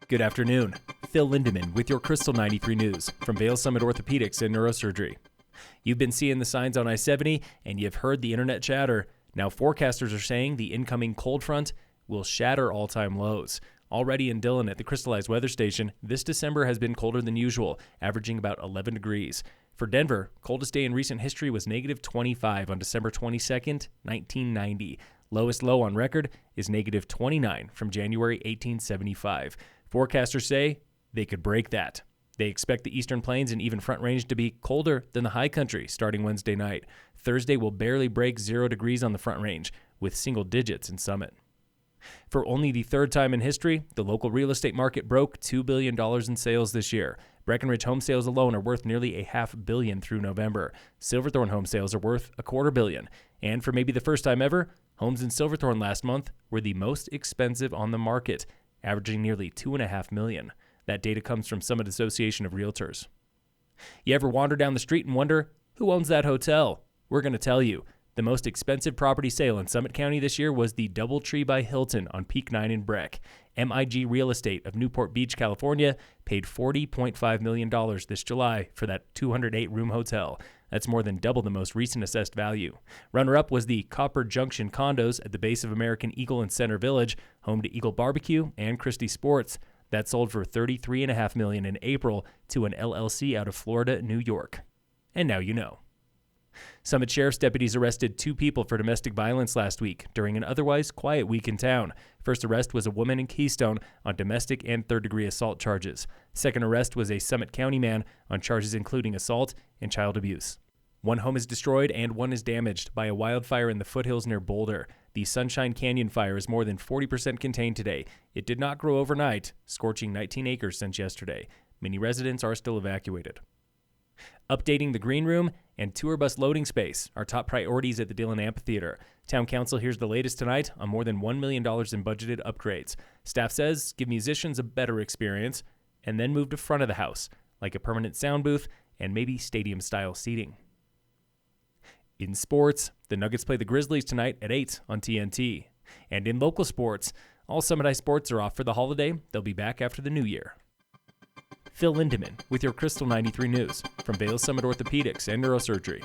Good afternoon. Phil Lindeman with your Krystal 93 News from Vail Summit Orthopedics and Neurosurgery. You've been seeing the signs on I-70 and you've heard the internet chatter. Now forecasters are saying the incoming cold front will shatter all-time lows. Already in Dillon at the crystallized weather station, this December has been colder than usual, averaging about 11 degrees. For Denver, coldest day in recent history was negative 25 on December 22nd, 1990. Lowest low on record is negative 29 from January 1875. Forecasters say they could break that. They expect the Eastern Plains and even Front Range to be colder than the high country starting Wednesday night. Thursday will barely break 0 degrees on the Front Range, with single digits in Summit. For only the third time in history, the local real estate market broke $2 billion in sales this year. Breckenridge home sales alone are worth nearly $500 million through November. Silverthorne home sales are worth $250 million. And for maybe the first time ever, homes in Silverthorne last month were the most expensive on the market, averaging nearly $2.5 million. That data comes from Summit Association of Realtors. You ever wander down the street and wonder, who owns that hotel? We're going to tell you. The most expensive property sale in Summit County this year was the DoubleTree by Hilton on Peak 9 in Breck. MIG Real Estate of Newport Beach, California, paid $40.5 million this July for that 208-room hotel. That's more than double the most recent assessed value. Runner-up was the Copper Junction condos at the base of American Eagle in Center Village, home to Eagle Barbecue and Christie Sports. That sold for $33.5 million in April to an LLC out of Florida, New York. And now you know. Summit Sheriff's deputies arrested 2 people for domestic violence last week during an otherwise quiet week in town. First arrest was a woman in Keystone on domestic and third-degree assault charges. Second arrest was a Summit County man on charges including assault and child abuse. 1 home is destroyed and 1 is damaged by a wildfire in the foothills near Boulder. The Sunshine Canyon fire is more than 40% contained today. It did not grow overnight, scorching 19 acres since yesterday. Many residents are still evacuated. Updating the green room and tour bus loading space are top priorities at the Dillon Amp. Town Council hears the latest tonight on more than $1 million in budgeted upgrades. Staff says give musicians a better experience and then move to front of the house, like a permanent sound booth and maybe stadium-style seating. In sports, the Nuggets play the Grizzlies tonight at 8 on TNT. And in local sports, all Summit High sports are off for the holiday. They'll be back after the new year. Phil Lindeman with your Krystal 93 News from Vail Summit Orthopedics and Neurosurgery.